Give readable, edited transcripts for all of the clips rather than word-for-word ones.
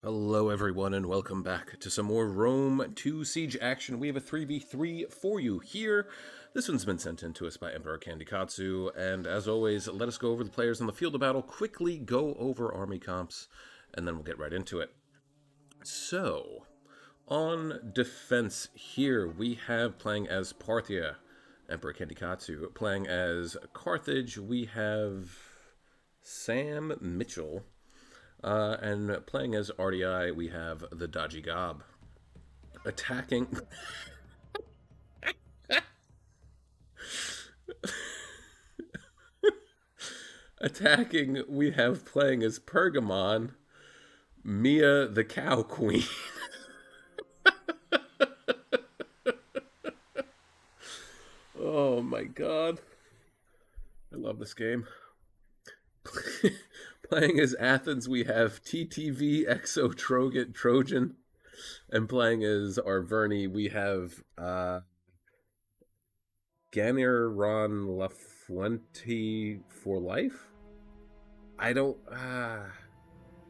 Hello, everyone, and welcome back to some more Rome 2 Siege action. We have a 3v3 for you here. This one's been sent in to us by Emperor Kandikatsu, and as always, let us go over the players on the field of battle, quickly go over army comps, and then we'll get right into it. So, on defense here, we have playing as Parthia, Emperor Kandikatsu. Playing as Carthage, we have Sam Mitchell. And playing as RDI, we have the Dodgy Gob. Attacking. Attacking, we have playing as Pergamon, Mia the Cow Queen. Oh my god. I love this game. Playing as Athens, we have TTV Exo Trojan. And playing as Arverni, we have Ganiron Lafuente for life? I don't.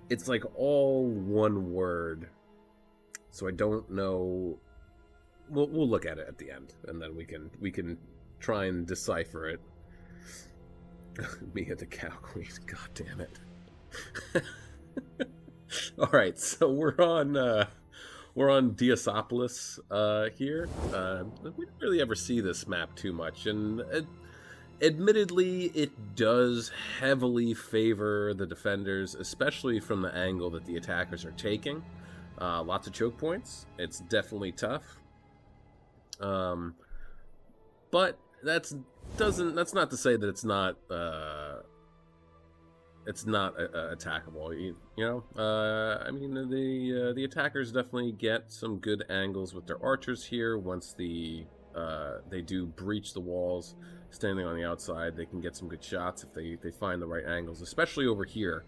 It's like all one word. So I don't know. We'll look at it at the end, and then we can try and decipher it. Mia the Cow Queen. God damn it. All right, so we're on Diasopolis here. We don't really ever see this map too much, and admittedly, it does heavily favor the defenders, especially from the angle that the attackers are taking. Lots of choke points. It's definitely tough. But that's not to say that it's not attackable. I mean, the attackers definitely get some good angles with their archers here. Once they do breach the walls, standing on the outside, they can get some good shots if they find the right angles, especially over here.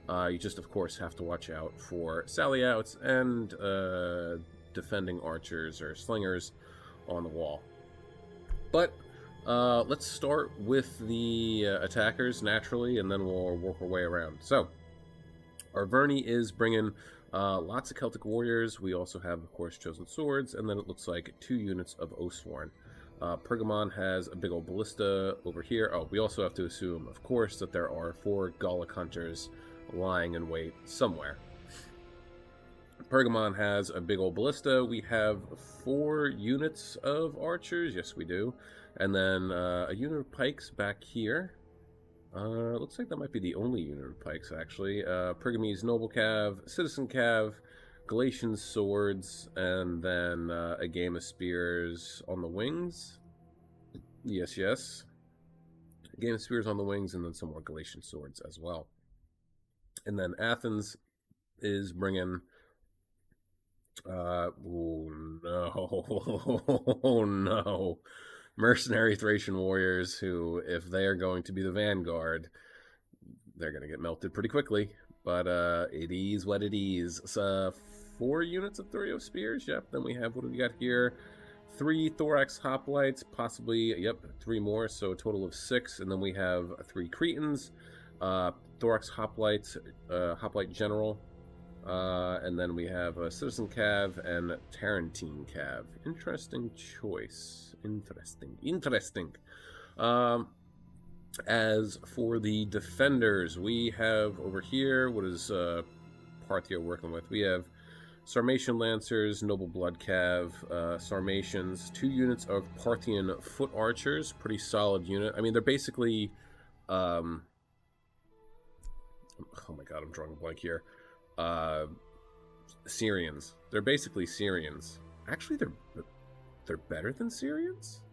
You just, of course, have to watch out for sally outs and defending archers or slingers on the wall. But let's start with the attackers, naturally, and then we'll work our way around. So, Arverni is bringing lots of Celtic warriors. We also have, of course, Chosen Swords, and then it looks like 2 units of Oathsworn. Pergamon has a big old ballista over here. Oh, we also have to assume, of course, that there are 4 Gallic hunters lying in wait somewhere. Pergamon has a big old ballista. We have 4 units of archers. Yes, we do. And then a unit of pikes back here. Looks like that might be the only unit of pikes, actually. Pergamese Noble Cav, Citizen Cav, Galatian Swords, and then a game of spears on the wings. Yes, yes. A game of spears on the wings, and then some more Galatian Swords as well. And then Athens is bringing... oh no. Oh no. Mercenary Thracian warriors who, if they are going to be the vanguard, they're going to get melted pretty quickly. But it is what it is. So, 4 units of Thurio Spears. Yep. Then we have, what do we got here? 3 Thorax Hoplites, possibly, yep, 3 more. So a total of 6. And then we have 3 Cretans, Thorax Hoplites, Hoplite General. And then we have a Citizen Cav and Tarantine Cav. Interesting choice. Interesting. As for the defenders, we have over here, what is Parthia working with? We have Sarmatian Lancers, Noble Blood Cav, Sarmatians, 2 units of Parthian Foot Archers. Pretty solid unit. I mean, they're basically... oh my god, I'm drawing a blank here. Syrians. They're basically Syrians. Actually, they're better than Syrians,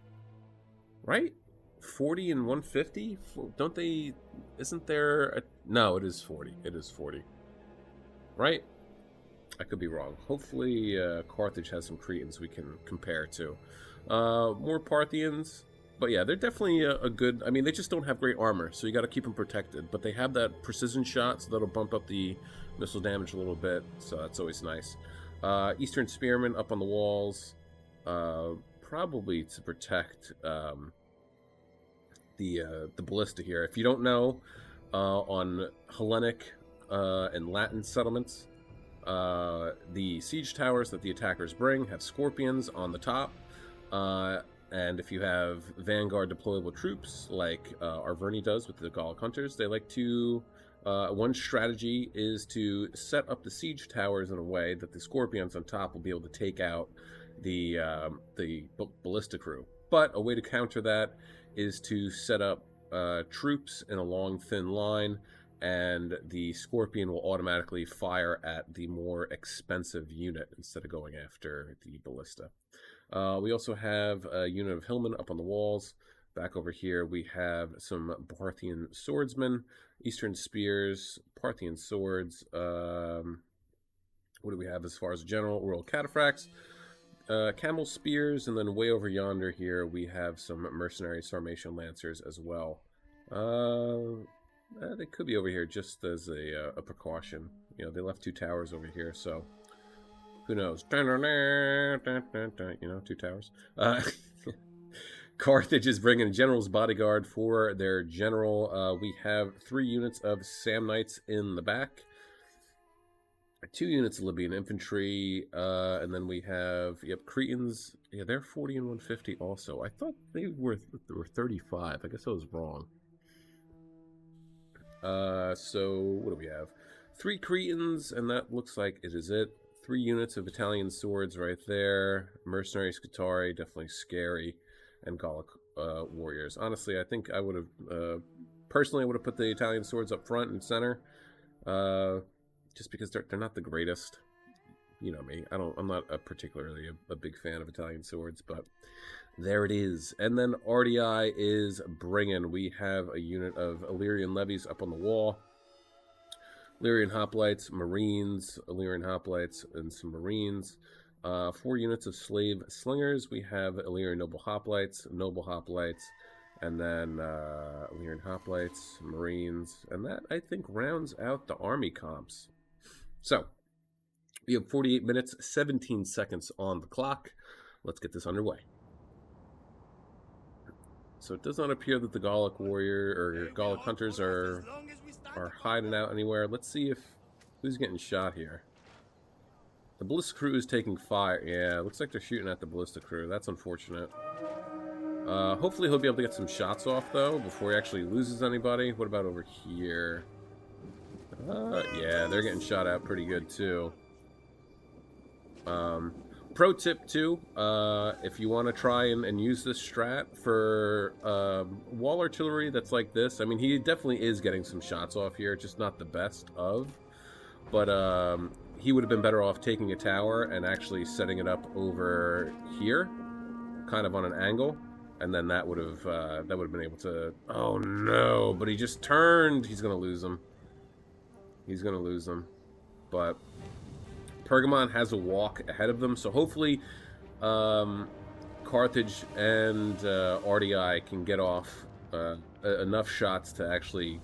right? 40 and 150. Don't they? Isn't there? No, it is 40. It is 40. Right? I could be wrong. Hopefully, Carthage has some Cretans we can compare to. More Parthians. But yeah, they're definitely a good... I mean, they just don't have great armor, so you got to keep them protected. But they have that precision shot, so that'll bump up the missile damage a little bit, so that's always nice. Eastern Spearmen up on the walls, probably to protect the ballista here. If you don't know, on Hellenic and Latin settlements, The siege towers that the attackers bring have scorpions on the top. And if you have vanguard deployable troops, like Arverni does with the Gallic Hunters, they like to... one strategy is to set up the siege towers in a way that the scorpions on top will be able to take out the ballista crew. But a way to counter that is to set up troops in a long, thin line, and the scorpion will automatically fire at the more expensive unit instead of going after the ballista. We also have a unit of hillmen up on the walls. Back over here, we have some Parthian swordsmen, Eastern spears, Parthian swords. What do we have as far as general? Royal cataphracts, camel spears, and then way over yonder here, we have some mercenary Sarmatian lancers as well. They could be over here just as a precaution. You know, they left 2 towers over here, so who knows? You know, 2 towers. Carthage is bringing a general's bodyguard for their general. We have 3 units of Samnites in the back, 2 units of Libyan infantry, and then we have, Cretans. Yeah, they're 40 and 150 also. I thought they were 35. I guess I was wrong. So what do we have? 3 Cretans, and that looks like it is it. 3 units of Italian swords right there. Mercenary Scutari, definitely scary. And Gallic warriors. Honestly, I think I would have, personally, I would have put the Italian swords up front and center, just because they're not the greatest. You know me. I'm not particularly a big fan of Italian swords, but there it is. And then RDI is bringing. We have a unit of Illyrian levies up on the wall. Illyrian hoplites, marines, Illyrian hoplites, and some marines. 4 units of slave slingers. We have Illyrian noble hoplites, and then Illyrian hoplites, marines, and that, I think, rounds out the army comps. So, we have 48 minutes, 17 seconds on the clock. Let's get this underway. So it does not appear that the Gallic warrior or Gallic hunters are hiding out anywhere. Let's see if who's getting shot here. The ballista crew is taking fire. Yeah, looks like they're shooting at the ballista crew. That's unfortunate. Hopefully he'll be able to get some shots off, though, before he actually loses anybody. What about over here? Yeah, they're getting shot at pretty good, too. Pro tip, too, if you want to try and use this strat for wall artillery that's like this. I mean, he definitely is getting some shots off here, just not the best of. But he would have been better off taking a tower and actually setting it up over here, kind of on an angle, and then that would have been able to. Oh no! But he just turned. He's gonna lose him. He's gonna lose them. But Pergamon has a walk ahead of them, so hopefully Carthage and RDI can get off enough shots to actually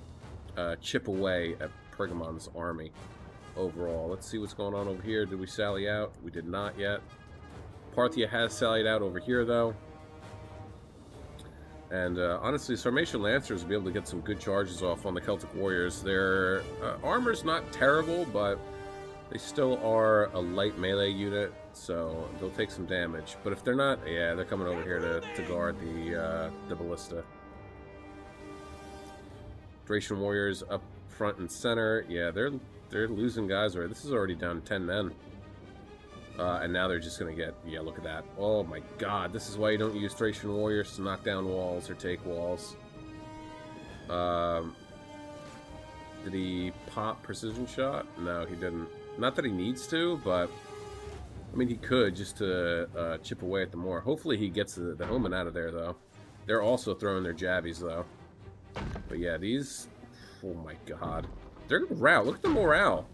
chip away at Pergamon's army. Overall, let's see what's going on over here. Did we sally out? We did not yet. Parthia has sallied out over here, though. And honestly, Sarmatian Lancers will be able to get some good charges off on the Celtic Warriors. Their armor's not terrible, but they still are a light melee unit, so they'll take some damage. But if they're not, yeah, they're coming over here to guard the ballista. Thracian Warriors up front and center. Yeah, they're losing guys already. This is already down to 10 men. And now they're just going to get... Yeah, look at that. Oh my god. This is why you don't use Thracian Warriors to knock down walls or take walls. Did he pop precision shot? No, he didn't. Not that he needs to, but... I mean, he could just to chip away at them more. Hopefully he gets the Omen out of there, though. They're also throwing their jabbies, though. But yeah, these... Oh my god. They're going to rout. Look at the morale.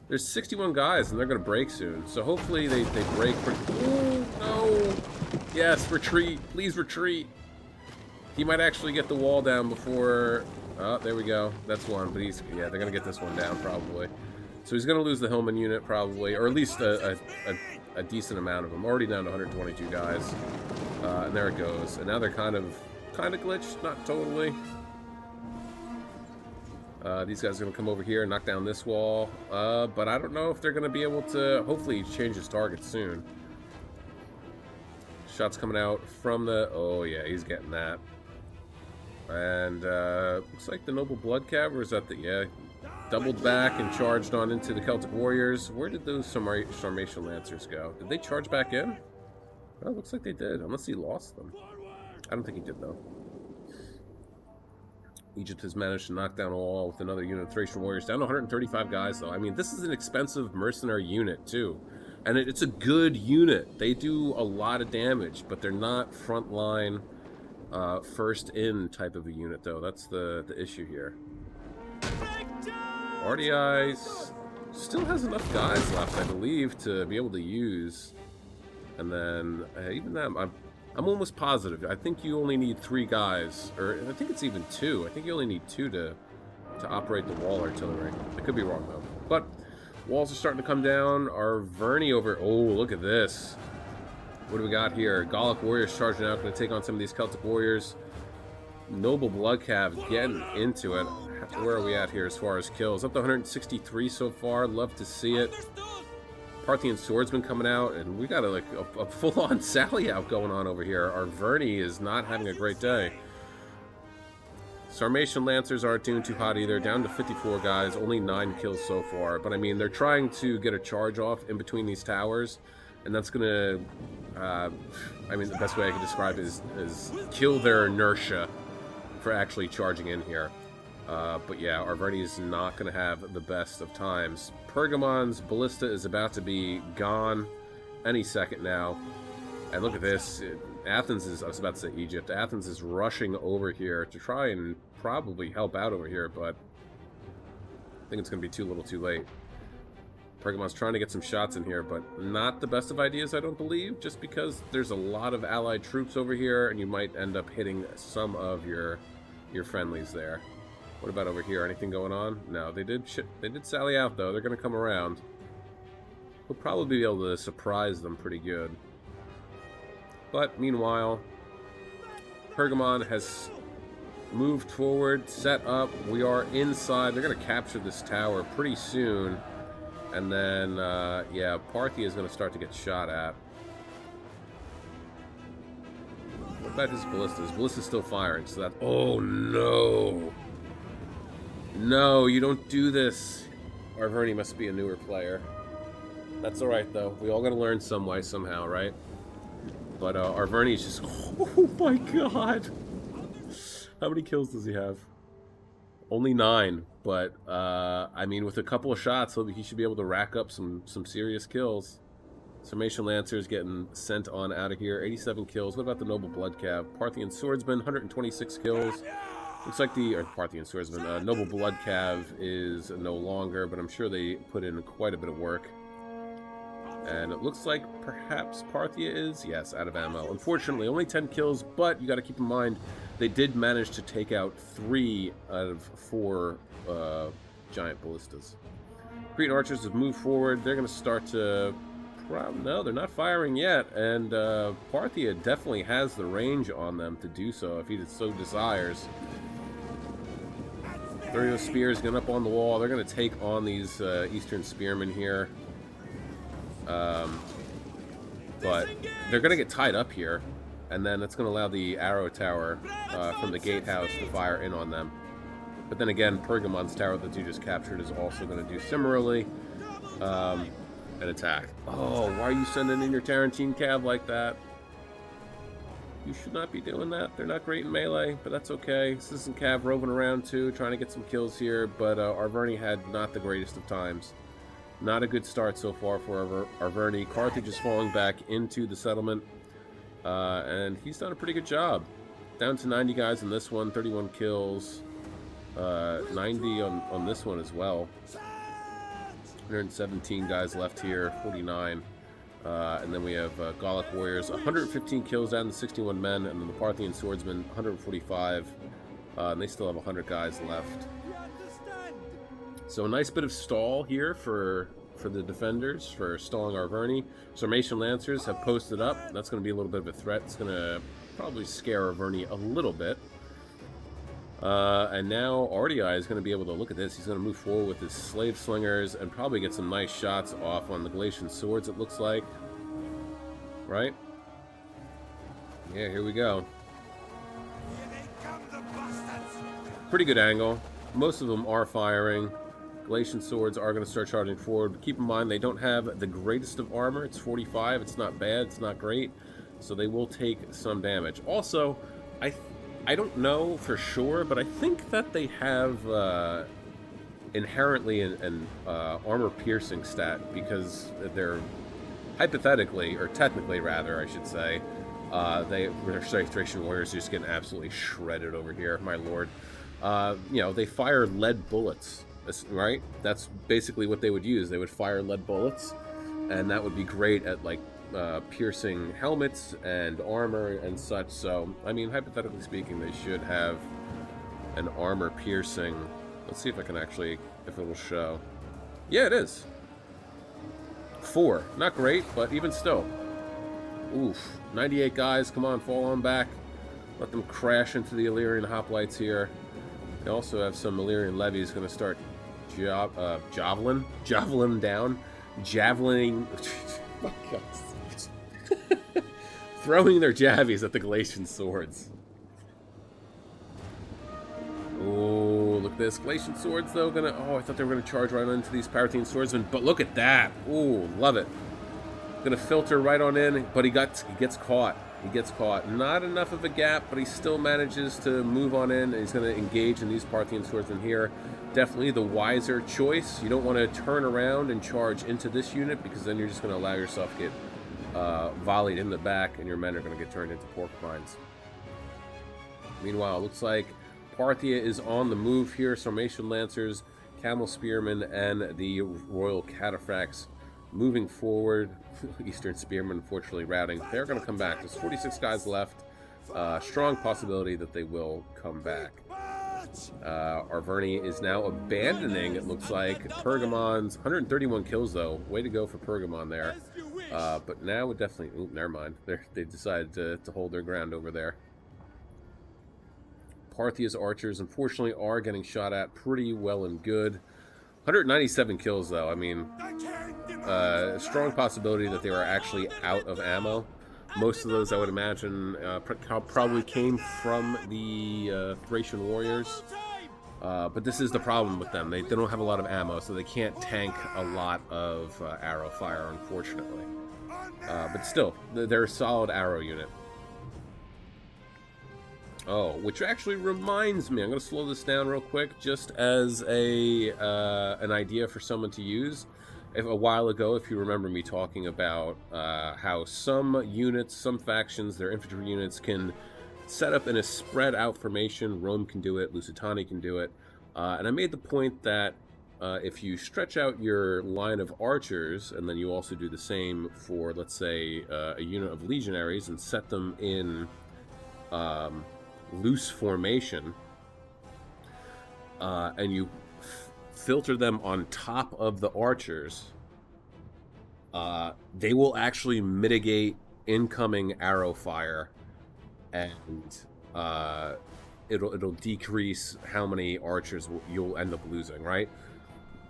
There's 61 guys, and they're going to break soon. So hopefully they break. Oh, no. Yes, retreat. Please retreat. He might actually get the wall down before... Oh, there we go. That's one. But he's... Yeah, they're going to get this one down, probably. So he's going to lose the Hillman unit, probably. Or at least a decent amount of them. Already down to 122 guys. And there it goes. And now they're kind of glitched. Not totally. These guys are going to come over here and knock down this wall. But I don't know if they're going to be able to, hopefully, change his target soon. Shots coming out from the... Oh, yeah, he's getting that. And looks like the Noble Blood Cav, or is that the... Yeah, doubled back and charged on into the Celtic Warriors. Where did those Sarmatian Lancers go? Did they charge back in? Oh, looks like they did, unless he lost them. I don't think he did, though. Egypt has managed to knock down a wall with another unit of Thracian warriors. Down to 135 guys, though. I mean, this is an expensive mercenary unit, too. And it's a good unit. They do a lot of damage, but they're not frontline, first in type of a unit, though. That's the issue here. RDI still has enough guys left, I believe, to be able to use. And then, even them, I'm almost positive. I think you only need 3 guys, or I think it's even 2. I think you only need 2 to operate the wall artillery. I could be wrong, though. But walls are starting to come down. Our Verney over... Oh, look at this. What do we got here? Gallic warriors charging out, going to take on some of these Celtic warriors. Noble Blood Cav getting into it. Where are we at here as far as kills? Up to 163 so far. Love to see it. Parthian swordsman coming out, and we got a full-on sally out going on over here. Our Verney is not having a great day. Sarmatian Lancers aren't doing too hot either. Down to 54 guys, only 9 kills so far. But I mean, they're trying to get a charge off in between these towers, and that's gonna, I mean, the best way I can describe it is kill their inertia for actually charging in here. But yeah, our Verney is not going to have the best of times. Pergamon's ballista is about to be gone any second now. And look at this. Athens is, I was about to say Egypt, Athens is rushing over here to try and probably help out over here, but I think it's going to be too little too late. Pergamon's trying to get some shots in here, but not the best of ideas, I don't believe, just because there's a lot of allied troops over here, and you might end up hitting some of your friendlies there. What about over here? Anything going on? No, they did sally out, though. They're going to come around. We'll probably be able to surprise them pretty good. But, meanwhile, Pergamon has moved forward, set up. We are inside. They're going to capture this tower pretty soon. And then, yeah, Parthia is going to start to get shot at. What about his ballista? His ballista's still firing, so that... Oh, no! No, you don't do this. Our Verney must be a newer player. That's alright, though. We all gotta learn some way, somehow, right? But our Verney's just... Oh my god! How many kills does he have? Only 9, but, I mean, with a couple of shots, he should be able to rack up some serious kills. Sarmatian Lancers getting sent on out of here. 87 kills. What about the Noble Blood Cav? Parthian Swordsman, 126 kills. Looks like the Parthian Swordsman, Noble Blood Cav is no longer, but I'm sure they put in quite a bit of work. And it looks like perhaps Parthia is, yes, out of ammo. Unfortunately, only 10 kills, but you got to keep in mind they did manage to take out 3 out of 4 giant ballistas. Cretan archers have moved forward. They're going to start to... No, they're not firing yet, and Parthia definitely has the range on them to do so if he so desires. 30 spears getting up on the wall. They're going to take on these Eastern spearmen here. But they're going to get tied up here, and then that's going to allow the arrow tower from the gatehouse to fire in on them. But then again, Pergamon's tower that you just captured is also going to do similarly. An attack. Oh, why are you sending in your Tarantine Cav like that? You should not be doing that. They're not great in melee, but that's okay. Citizen Cav roving around too, trying to get some kills here, but our Verney had not the greatest of times. Not a good start so far for our Verney. Carthage is falling back into the settlement, and he's done a pretty good job. Down to 90 guys in this one, 31 kills, 90 on this one as well. 117 guys left here, 49. And then we have Gallic warriors, 115 kills down to 61 men, and then the Parthian swordsmen, 145. And they still have 100 guys left. So a nice bit of stall here for the defenders, for stalling our Verney. Sarmatian Lancers have posted up. That's going to be a little bit of a threat. It's going to probably scare our Verney a little bit. And now RDI is going to be able to look at this. He's going to move forward with his slave slingers and probably get some nice shots off on the Galatian swords, it looks like. Right? Yeah, here we go. Pretty good angle. Most of them are firing. Galatian swords are going to start charging forward. Keep in mind, they don't have the greatest of armor. It's 45. It's not bad. It's not great. So they will take some damage. Also, I don't know for sure, but I think that they have inherently an armor-piercing stat because they're hypothetically, or technically rather, I should say, their Strike Warriors are just getting absolutely shredded over here, my lord. You know, they fire lead bullets, right? That's basically what they would use. They would fire lead bullets, and that would be great at, like, piercing helmets and armor and such. So, I mean, hypothetically speaking, they should have an armor piercing. Let's see if I can actually, if it will show. Yeah, it is. 4. Not great, but even still. Oof. 98 guys. Come on, fall on back. Let them crash into the Illyrian hoplites here. They also have some Illyrian levies going to start javelin down. Javelining. My God. Throwing their javies at the Galatian swords. Oh, look at this. Galatian swords, though, gonna... Oh, I thought they were gonna charge right into these Palatine swordsmen, but look at that. Oh, love it. Gonna filter right on in, but he gets caught. He gets caught. Not enough of a gap, but he still manages to move on in, and he's gonna engage in these Parthian swordsmen here. Definitely the wiser choice. You don't want to turn around and charge into this unit, because then you're just gonna allow yourself to get volleyed in the back, and your men are going to get turned into porcupines. Meanwhile, it looks like Parthia is on the move here. Sarmatian Lancers, Camel Spearmen, and the Royal Cataphracts moving forward. Eastern Spearmen, unfortunately, routing. They're going to come back. There's 46 guys left. Strong possibility that they will come back. Arverni is now abandoning, it looks like, Pergamon's 131 kills, though. Way to go for Pergamon there. But now it definitely... Ooh, never mind. They decided to hold their ground over there. Parthia's archers, unfortunately, are getting shot at pretty well and good. 197 kills, though. I mean, a strong possibility that they were actually out of ammo. Most of those, I would imagine, probably came from the Thracian warriors. But this is the problem with them. They don't have a lot of ammo, so they can't tank a lot of arrow fire, unfortunately. But still, they're a solid arrow unit. Oh, which actually reminds me, I'm going to slow this down real quick, just as an idea for someone to use. A while ago, if you remember me talking about how some units, some factions, their infantry units can set up in a spread out formation. Rome can do it, Lusitania can do it. And I made the point that if you stretch out your line of archers, and then you also do the same for, let's say, a unit of legionaries, and set them in loose formation, and you filter them on top of the archers, they will actually mitigate incoming arrow fire, and it'll decrease how many archers you'll end up losing, right?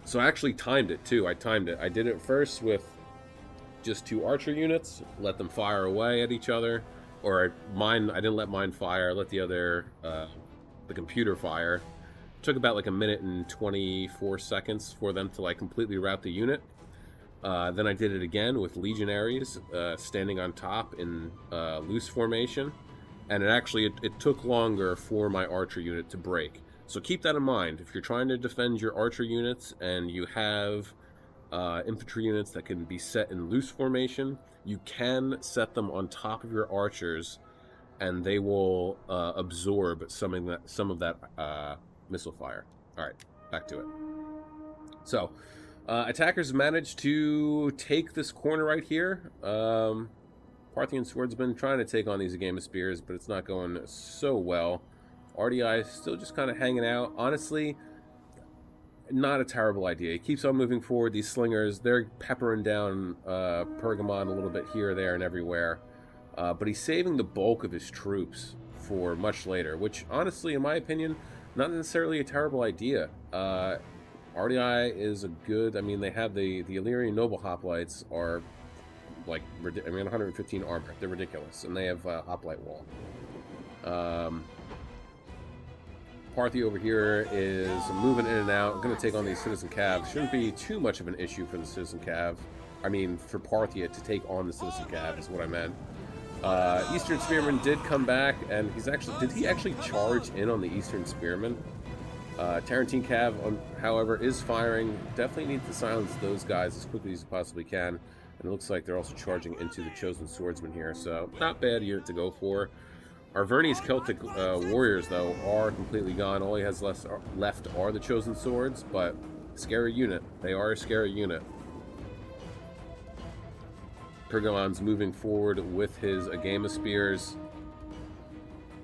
So I actually timed it too. I timed it. I did it first with just 2 archer units, let them fire away at each other, or mine. I didn't let mine fire. I let the other, the computer fire. It took about like 1 minute and 24 seconds for them to like completely rout the unit. Then I did it again with legionaries standing on top in loose formation, and it took longer for my archer unit to break. So keep that in mind. If you're trying to defend your archer units and you have infantry units that can be set in loose formation, you can set them on top of your archers, and they will absorb some of that missile fire. All right, back to it. So, attackers managed to take this corner right here. Parthian swordsman trying to take on these Game of Spears, but it's not going so well. RDI still just kind of hanging out. Honestly, not a terrible idea. He keeps on moving forward. These slingers, they're peppering down Pergamon a little bit here, there, and everywhere. But he's saving the bulk of his troops for much later, which honestly, in my opinion, not necessarily a terrible idea. RDI is a good. I mean, they have the Illyrian Noble Hoplites are like, I mean, 115 armor. They're ridiculous, and they have Hoplite Wall. Parthi over here is moving in and out. Going to take on these Citizen Cav. Shouldn't be too much of an issue for the Citizen Cav. I mean, for Parthia to take on the Citizen Cav is what I meant. Eastern Spearman did come back, and did he actually charge in on the Eastern Spearman? Tarantine Cav, however, is firing. Definitely need to silence those guys as quickly as you possibly can. And it looks like they're also charging into the Chosen Swordsman here, so not bad unit to go for. Arverni's Celtic warriors, though, are completely gone. All he has left are the Chosen Swords, but scary unit. They are a scary unit. Pergamon's moving forward with his Agama Spears,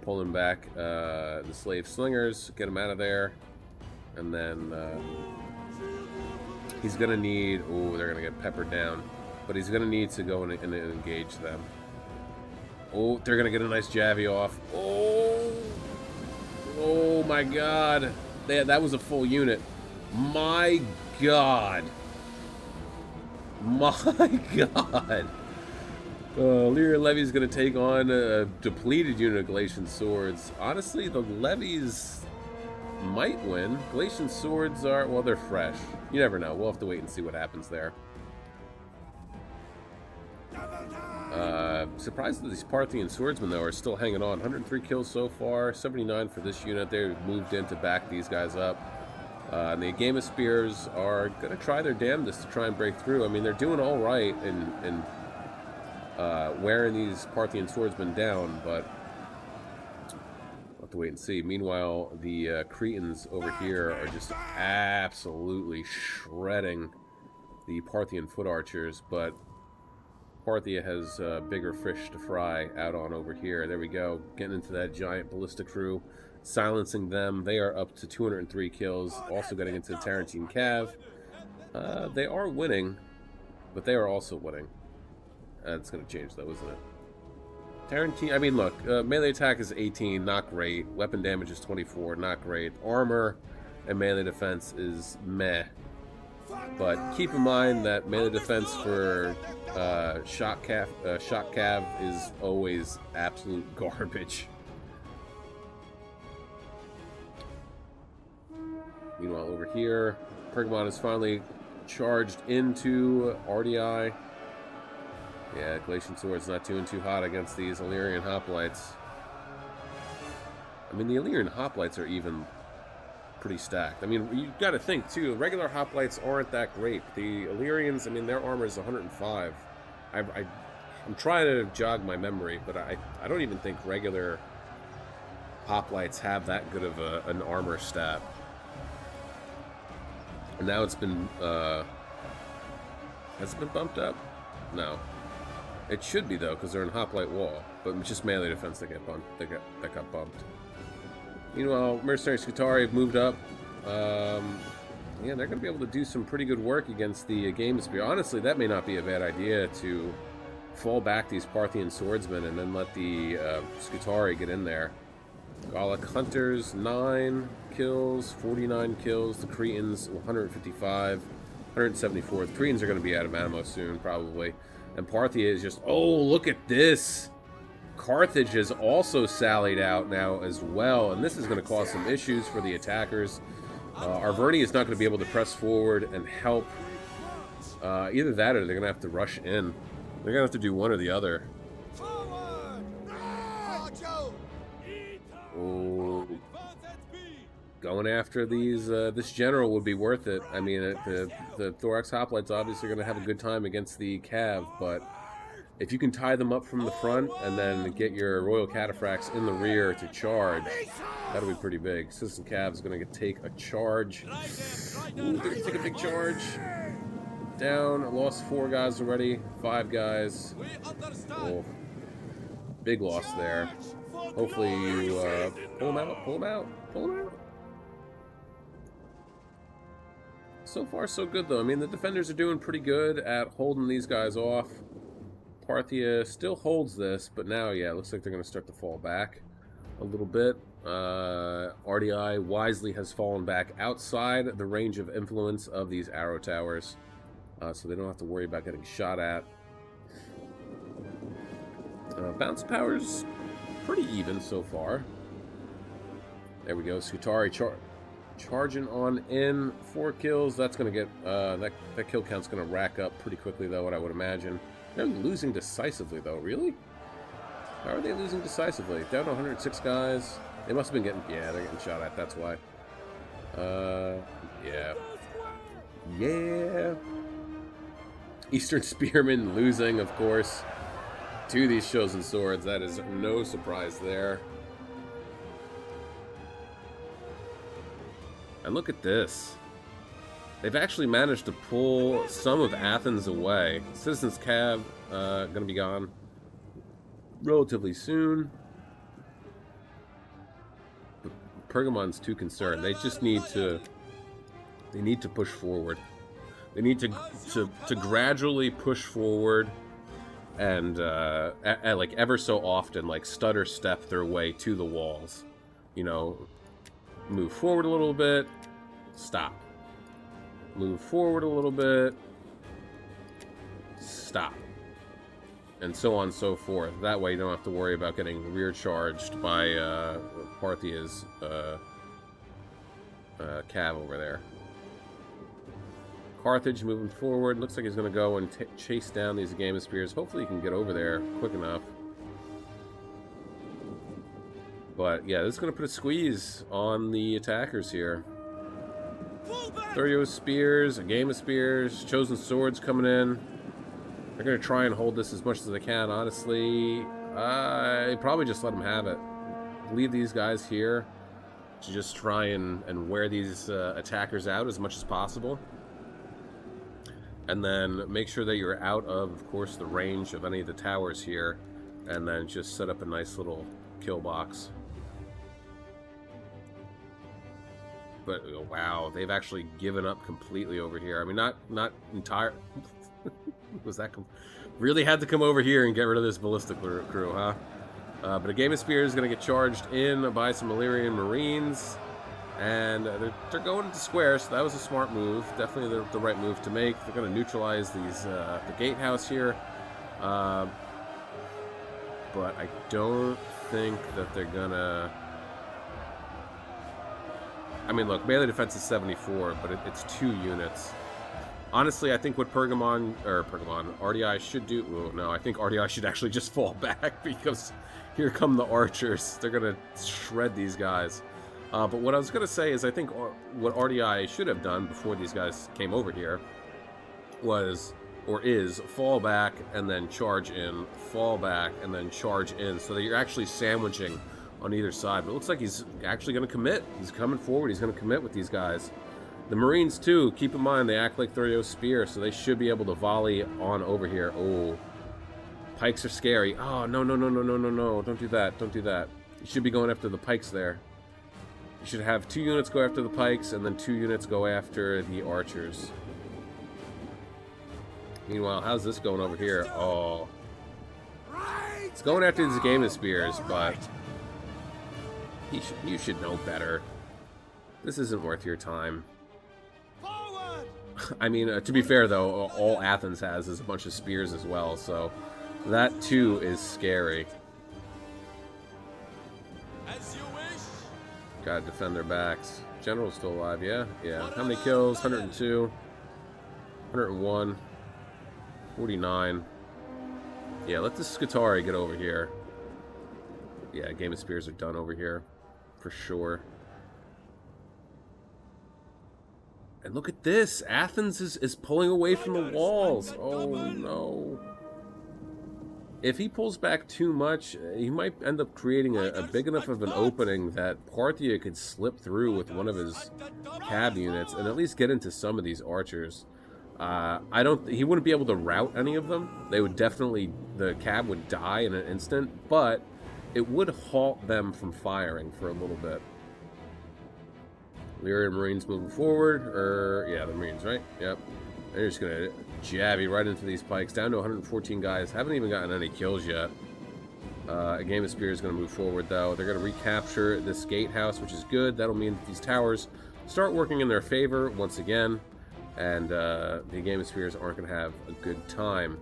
pulling back the Slave Slingers, get him out of there, and then he's going to need... Oh, they're going to get peppered down, but he's going to need to go and engage them. Oh, they're going to get a nice Javi off. Oh! Oh my god. That was a full unit. My god. My god. Lyria Levy's going to take on a depleted unit of Galatian Swords. Honestly, the Levies might win. Galatian Swords are... Well, they're fresh. You never know. We'll have to wait and see what happens there. Surprised that these Parthian swordsmen, though, are still hanging on. 103 kills so far, 79 for this unit. They've moved in to back these guys up. And the Agama Spears are going to try their damnedest to try and break through. I mean, they're doing all right in wearing these Parthian swordsmen down, but we'll have to wait and see. Meanwhile, the Cretans over here are just absolutely shredding the Parthian foot archers, but Parthia has bigger fish to fry out on over here. There we go. Getting into that giant ballista crew. Silencing them. They are up to 203 kills. Also getting into the Tarantine Cav. They are winning, but they are also winning. That's going to change, though, isn't it? Tarantine... I mean, look. Melee attack is 18. Not great. Weapon damage is 24. Not great. Armor and melee defense is meh. But keep in mind that melee defense for shock cav is always absolute garbage. Meanwhile, over here, Pergamon is finally charged into RDI. Yeah, Galatian Sword's not doing too hot against these Illyrian Hoplites. I mean, the Illyrian Hoplites are even pretty stacked. I mean, you got to think too. Regular hoplites aren't that great. The Illyrians, I mean, their armor is 105. I'm trying to jog my memory, but I don't even think regular hoplites have that good of an armor stat. And now it's been has it been bumped up? No, it should be though, because they're in hoplite wall. But it's just melee defense that got bumped. That got bumped. Meanwhile, Mercenary Scutari have moved up. Yeah, they're going to be able to do some pretty good work against the Agama Spear. Honestly, that may not be a bad idea to fall back these Parthian swordsmen and then let the Scutari get in there. Gallic Hunters, 9 kills, 49 kills. The Cretans, 155, 174. The Cretans are going to be out of ammo soon, probably. And Parthia is just, oh, look at this! Carthage has also sallied out now as well, and this is going to cause some issues for the attackers. Arverni is not going to be able to press forward and help. Either that or they're going to have to rush in. They're going to have to do one or the other. Oh. Going after these, this general would be worth it. I mean, the Thorax Hoplites obviously are going to have a good time against the Cav, but if you can tie them up from the front and then get your Royal Cataphracts in the rear to charge, that'll be pretty big. Citizen Cav is going to take a charge. Ooh, they're going to take a big charge. Down. Lost 4 guys already. 5 guys. Oh, big loss there. Hopefully you pull them out, pull them out, pull them out. So far, so good, though. I mean, the defenders are doing pretty good at holding these guys off. Parthia still holds this, but now, yeah, it looks like they're going to start to fall back a little bit. RDI wisely has fallen back outside the range of influence of these arrow towers, so they don't have to worry about getting shot at. Bounce power's pretty even so far. There we go. Skutari charging on in. 4 kills. That's going to get... that kill count's going to rack up pretty quickly, though, what I would imagine. They're losing decisively, though. Really? How are they losing decisively? Down to 106 guys. They must have been getting... Yeah, they're getting shot at. That's why. Yeah. Yeah. Eastern Spearmen losing, of course, to these Chosen Swords. That is no surprise there. And look at this. They've actually managed to pull some of Athens away. Citizens Cab gonna be gone relatively soon. But Pergamon's too concerned. They just need to... They need to push forward. They need to gradually push forward and like ever so often, like stutter step their way to the walls. You know, move forward a little bit, stop. Move forward a little bit, stop. And so on and so forth. That way you don't have to worry about getting rear charged by Parthia's cav over there. Carthage moving forward. Looks like he's going to go and chase down these Game of Spears. Hopefully he can get over there quick enough. But yeah, this is going to put a squeeze on the attackers here. Thurio Spears, a Game of Spears, Chosen Swords coming in. They're going to try and hold this as much as they can, honestly. Probably just let them have it. Leave these guys here to just try and wear these attackers out as much as possible. And then make sure that you're out of course, the range of any of the towers here. And then just set up a nice little kill box. But, oh, wow, they've actually given up completely over here. I mean, not entire... Was that... Really had to come over here and get rid of this ballistic crew, huh? But a Game of Spears is going to get charged in by some Illyrian Marines. And they're going into square, so that was a smart move. Definitely the right move to make. They're going to neutralize these the gatehouse here. But I don't think that they're going to... I mean, look, melee defense is 74, but it's 2 units. Honestly, I think what RDI should do... Well, no, I think RDI should actually just fall back because here come the archers. They're going to shred these guys. But what I was going to say is I think what RDI should have done before these guys came over here was, or is, fall back and then charge in, fall back and then charge in, so that you're actually sandwiching on either side. But it looks like he's actually going to commit. He's coming forward. He's going to commit with these guys. The Marines, too, keep in mind, they act like Thurio Spear, so they should be able to volley on over here. Oh, pikes are scary. Oh, no, no, no, no, no, no, no. Don't do that. Don't do that. You should be going after the pikes there. You should have 2 units go after the pikes, and then 2 units go after the archers. Meanwhile, how's this going over here? Oh. It's going after these Game of Spears, but... You should know better. This isn't worth your time. I mean, to be fair, though, all Athens has is a bunch of spears as well, so that, too, is scary. As you wish. Gotta defend their backs. General's still alive, yeah? Yeah. How many kills? 102. 101. 49. Yeah, let the Skutari get over here. Yeah, Game of Spears are done over here. For sure. And look at this! Athens is pulling away from the walls! Oh no. If he pulls back too much, he might end up creating a big enough of an opening that Parthia could slip through with one of his cab units and at least get into some of these archers. He wouldn't be able to rout any of them. They would definitely, the cab would die in an instant, but it would halt them from firing for a little bit. Lyrian Marines moving forward, yeah, the Marines, right? Yep. They're just going to jab you right into these pikes. Down to 114 guys. Haven't even gotten any kills yet. A game of spears is going to move forward, though. They're going to recapture this gatehouse, which is good. That'll mean that these towers start working in their favor once again, and the game of spears aren't going to have a good time.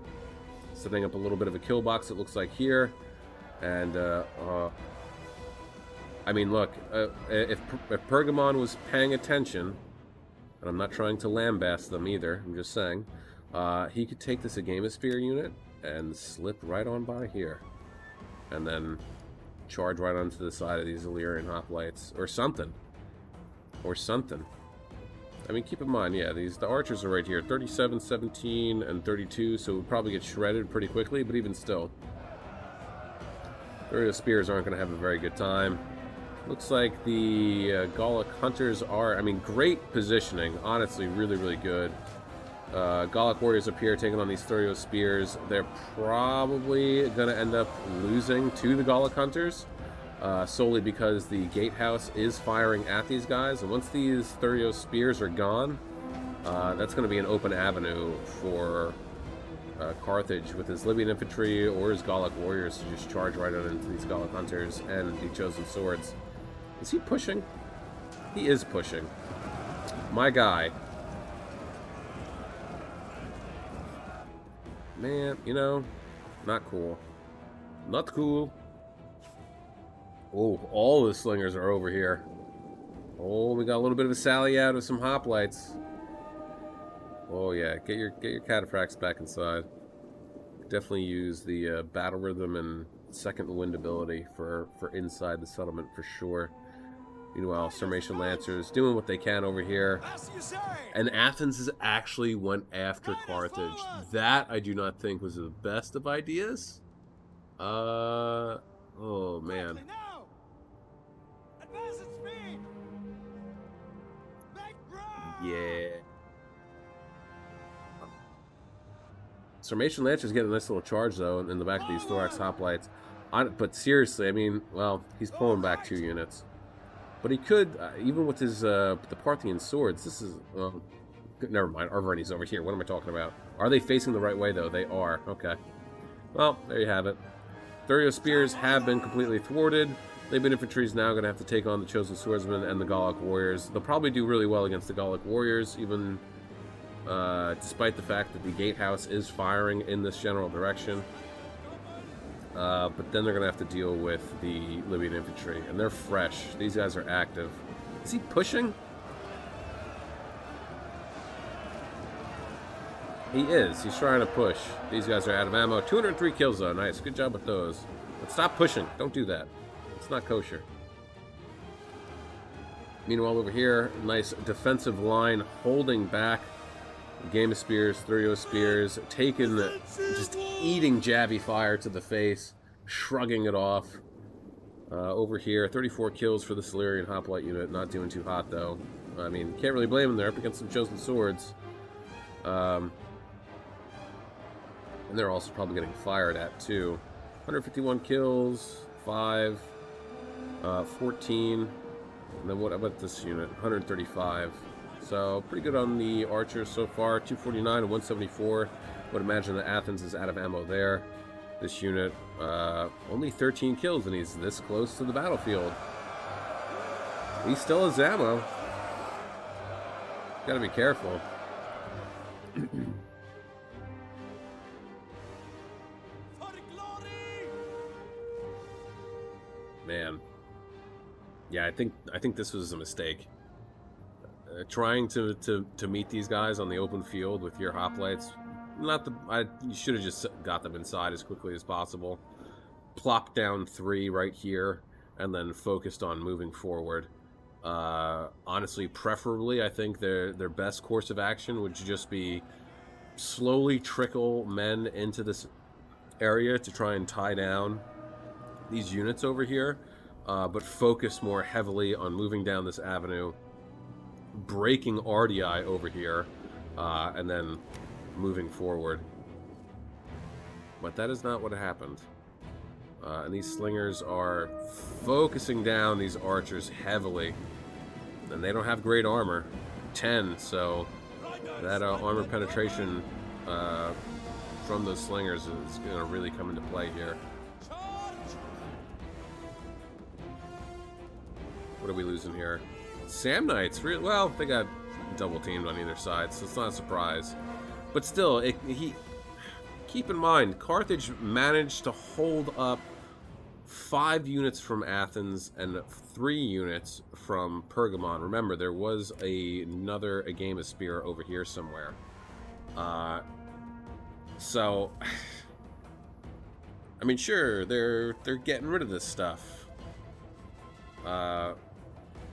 Setting up a little bit of a kill box, it looks like here, and I mean, look, if Pergamon was paying attention, and I'm not trying to lambast them either, I'm just saying, he could take this Agama Spear unit and slip right on by here. And then charge right onto the side of these Illyrian hoplites. Or something. Or something. I mean, keep in mind, yeah, the archers are right here. 37, 17, and 32, so it would probably get shredded pretty quickly, but even still. The spears aren't going to have a very good time. Looks like the Gallic hunters are, I mean, great positioning. Honestly, really, really good. Gallic warriors up here taking on these Thurio spears. They're probably going to end up losing to the Gallic hunters, solely because the gatehouse is firing at these guys. And once these Thurio spears are gone, that's going to be an open avenue for Carthage with his Libyan infantry or his Gallic warriors to just charge right on into these Gallic hunters and the chosen swords. Is he pushing? He is pushing. My guy. Man, you know, not cool. Not cool. Oh, all the slingers are over here. Oh, we got a little bit of a sally out of some hoplites. Oh yeah, get your cataphracts back inside. Definitely use the battle rhythm and second wind ability for inside the settlement for sure. Meanwhile, Sarmatian Lancers doing what they can over here. And Athens has actually went after Carthage. That I do not think was the best of ideas. Oh man. Yeah. Sarmatian Lancers get a nice little charge though in the back of these Thorax hoplites. But seriously, I mean, well, he's pulling back 2 units. But he could, even with his the Parthian swords, this is, well, never mind, Arverni's over here. What am I talking about? Are they facing the right way, though? They are. Okay. Well, there you have it. Thurio spears have been completely thwarted. Libyan infantry is now going to have to take on the Chosen Swordsmen and the Gallic warriors. They'll probably do really well against the Gallic warriors, even despite the fact that the gatehouse is firing in this general direction. But then they're going to have to deal with the Libyan infantry. And they're fresh. These guys are active. Is he pushing? He is. He's trying to push. These guys are out of ammo. 203 kills, though. Nice. Good job with those. But stop pushing. Don't do that. It's not kosher. Meanwhile, over here, nice defensive line holding back. Game of Spears, Thurio Spears, taking just eating Javi fire to the face, shrugging it off. Over here, 34 kills for the Illyrian hoplite unit, not doing too hot though. I mean, can't really blame them, they're up against some chosen swords. And they're also probably getting fired at too. 151 kills, 5, 14, and then what about this unit? 135. So, pretty good on the archers so far. 249 and 174. Would imagine that Athens is out of ammo there. This unit, only 13 kills, and he's this close to the battlefield. He still has ammo. Gotta be careful. Man. Yeah, I think this was a mistake. Trying to meet these guys on the open field with your hoplites, you should have just got them inside as quickly as possible. Plopped down 3 right here, and then focused on moving forward. Honestly, preferably, I think their best course of action would just be slowly trickle men into this area to try and tie down these units over here, but focus more heavily on moving down this avenue, breaking RDI over here, and then moving forward. But that is not what happened. And these slingers are focusing down these archers heavily. And they don't have great armor. 10, so that armor penetration from those slingers is going to really come into play here. What are we losing here? Samnites, well, they got double teamed on either side, so it's not a surprise. But still, keep in mind, Carthage managed to hold up 5 units from Athens and 3 units from Pergamon. Remember, there was another Agama Spear over here somewhere. So, I mean, sure, they're getting rid of this stuff.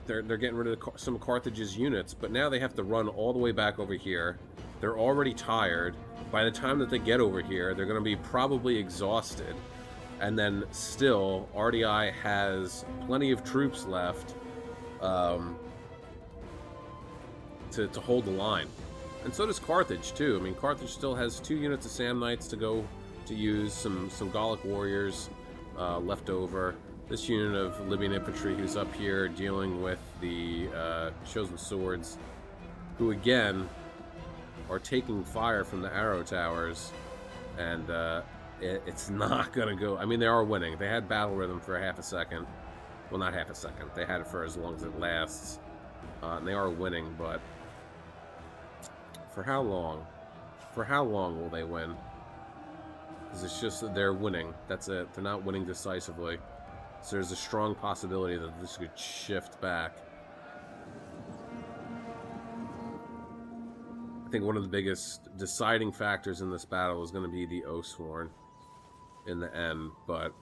They're getting rid of some of Carthage's units, but now they have to run all the way back over here. They're already tired. By the time that they get over here, they're going to be probably exhausted. And then still, RDI has plenty of troops left to hold the line. And so does Carthage, too. I mean, Carthage still has 2 units of Samnites to go to use, some Gallic warriors left over. This unit of Libyan infantry who's up here dealing with the Chosen Swords, who again are taking fire from the arrow towers, and it's not gonna go. I mean, they are winning. They had battle rhythm for half a second. Well, not half a second. They had it for as long as it lasts, and they are winning. But for how long? For how long will they win? Because it's just that they're winning. That's it. They're not winning decisively. So there's a strong possibility that this could shift back. I think one of the biggest deciding factors in this battle is going to be the Oathsworn in the end, but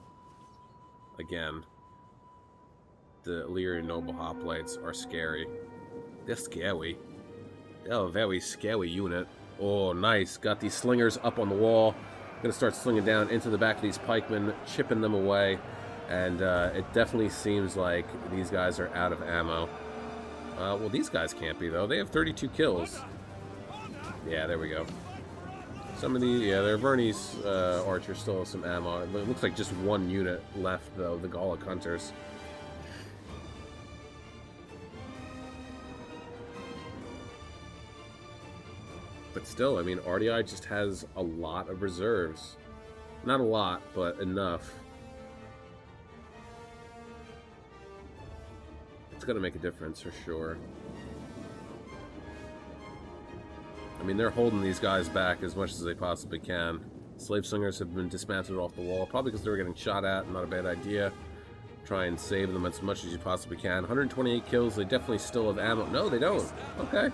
again, the Illyrian Noble Hoplites are scary. They're scary. They're a very scary unit. Oh, nice. Got these slingers up on the wall. Going to start slinging down into the back of these pikemen, chipping them away. And it definitely seems like these guys are out of ammo. Well, these guys can't be, though. They have 32 kills. Yeah, there we go. Some of the, their Verney's archers still have some ammo. It looks like just 1 unit left, though, the Gallic hunters. But still, I mean, RDI just has a lot of reserves. Not a lot, but enough. It's going to make a difference for sure. I mean, they're holding these guys back as much as they possibly can. Slave slingers have been dismantled off the wall, probably because they were getting shot at. Not a bad idea. Try and save them as much as you possibly can. 128 kills. They definitely still have ammo. No, they don't. Okay.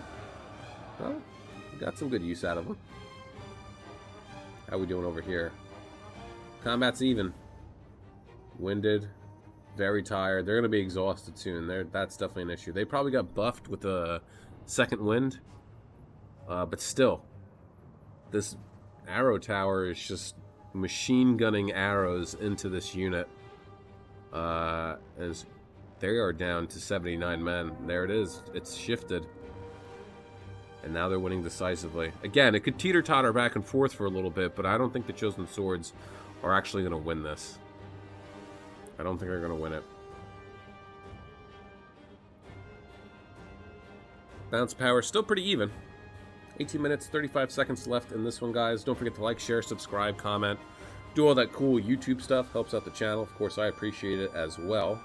Well, we got some good use out of them. How we doing over here? Combat's even. Winded. Very tired. They're going to be exhausted soon. That's definitely an issue. They probably got buffed with a second wind. But still, this arrow tower is just machine gunning arrows into this unit. As they are down to 79 men. There it is. It's shifted. And now they're winning decisively. Again, it could teeter-totter back and forth for a little bit, but I don't think the Chosen Swords are actually going to win this. I don't think they're going to win it. Bounce power still pretty even. 18 minutes, 35 seconds left in this one, guys. Don't forget to like, share, subscribe, comment. Do all that cool YouTube stuff. Helps out the channel. Of course, I appreciate it as well.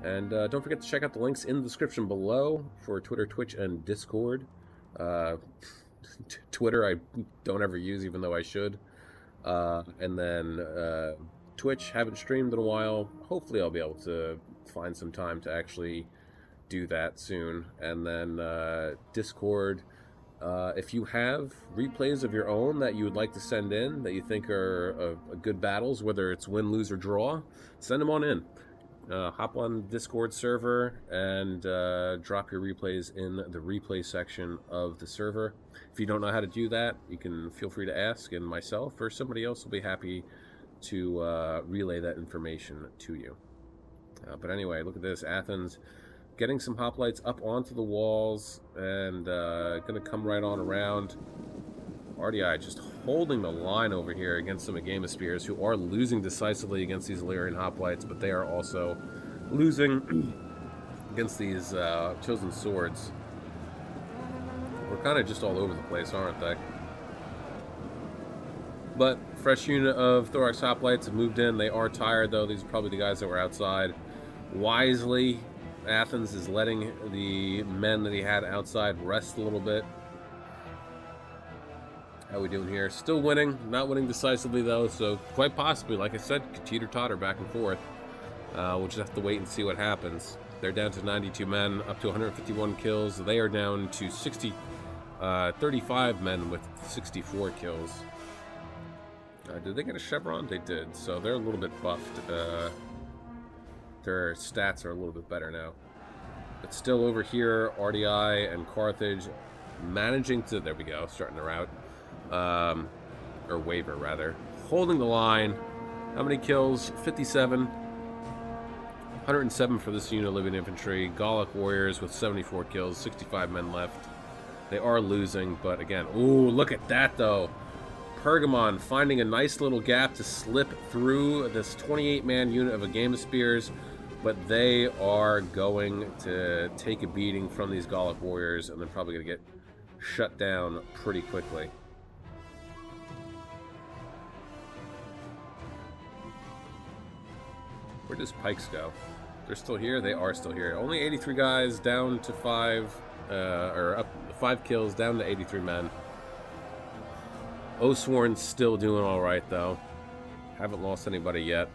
And don't forget to check out the links in the description below for Twitter, Twitch, and Discord. Twitter I don't ever use, even though I should. And then Twitch, haven't streamed in a while. Hopefully I'll be able to find some time to actually do that soon. And then Discord, if you have replays of your own that you would like to send in, that you think are good battles, whether it's win, lose, or draw, send them on in. Hop on Discord server and drop your replays in the replay section of the server. If you don't know how to do that, you can feel free to ask, and myself or somebody else will be happy to relay that information to you. But anyway, look at this. Athens getting some hoplites up onto the walls and going to come right on around. RDI just holding the line over here against some Agama Spears, who are losing decisively against these Illyrian hoplites, but they are also losing against these Chosen Swords. We're kind of just all over the place, aren't they? But fresh unit of Thorax hoplites have moved in. They are tired, though. These are probably the guys that were outside wisely Athens is letting the men that he had outside rest a little bit. How are we doing here? Still winning. Not winning decisively, though, so quite possibly, like I said, could teeter-totter back and forth. We'll just have to wait and see what happens. They're down to 92 men, up to 151 kills. They are down to 35 men with 64 kills. Did they get a chevron? They did, so they're a little bit buffed. Their stats are a little bit better now. But still over here, RDI and Carthage managing to... There we go, starting the rout. Or waver, rather. Holding the line. How many kills? 57. 107 for this unit of Libyan infantry. Gallic warriors with 74 kills. 65 men left. They are losing, but again... Ooh, look at that, though. Pergamon finding a nice little gap to slip through this 28-man unit of a game of spears, but they are going to take a beating from these Gallic warriors, and they're probably going to get shut down pretty quickly. Where does Pikes go? They're still here? They are still here. Only 83 guys, down to 5, or up 5 kills, down to 83 men. Osworn's still doing all right, though. Haven't lost anybody yet.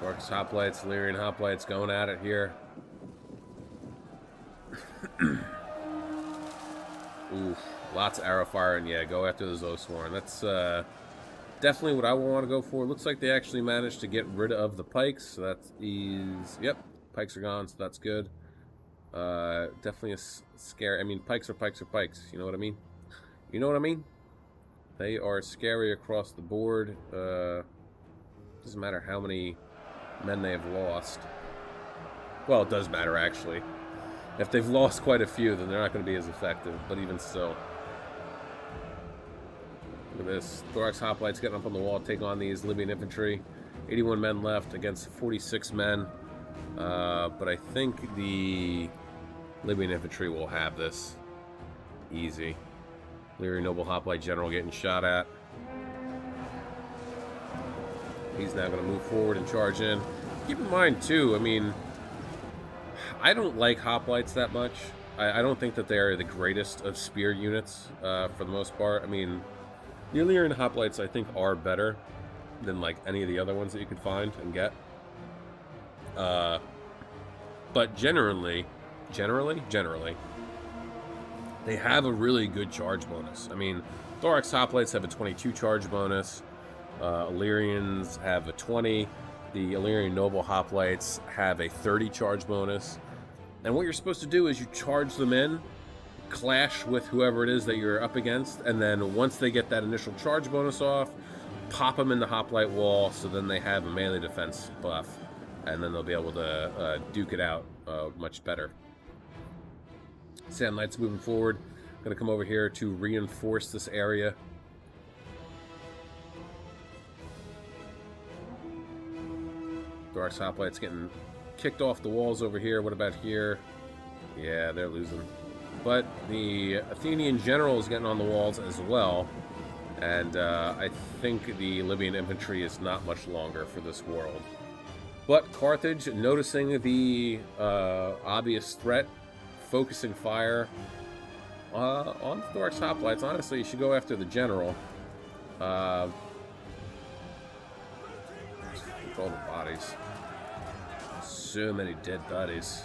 Orcs hoplites, Illyrian hoplites going at it here. Oof, lots of arrow fire, and yeah, go after the Osworn. That's definitely what I want to go for. Looks like they actually managed to get rid of the pikes, so that is... Yep, pikes are gone, so that's good. Definitely a scare. I mean, pikes are pikes are pikes, you know what I mean? You know what I mean? They are scary across the board. Doesn't matter how many men they have lost. Well, it does matter, actually. If they've lost quite a few, then they're not going to be as effective, but even still. Look at this. Thorax hoplites getting up on the wall to take on these Libyan infantry. 81 men left against 46 men. But I think the Libyan infantry will have this. Easy. Illyrian noble hoplite general getting shot at. He's now going to move forward and charge in. Keep in mind, too, I mean... I don't like hoplites that much. I don't think that they are the greatest of spear units for the most part. I mean, the Illyrian hoplites I think are better than like any of the other ones that you could find and get. But generally, they have a really good charge bonus. I mean, Thorax hoplites have a 22 charge bonus. Illyrians have a 20. The Illyrian noble hoplites have a 30 charge bonus. And what you're supposed to do is you charge them in, clash with whoever it is that you're up against, and then once they get that initial charge bonus off, pop them in the hoplite wall, so then they have a melee defense buff, and then they'll be able to duke it out much better. Sand Knight's moving forward. Gonna come over here to reinforce this area. Thorax hoplites getting kicked off the walls over here. What about here? Yeah, they're losing. But the Athenian general is getting on the walls as well. And I think the Libyan infantry is not much longer for this world. But Carthage, noticing the obvious threat, focusing fire on the Thorax hoplites. Honestly, you should go after the general. With all the bodies. So many dead bodies.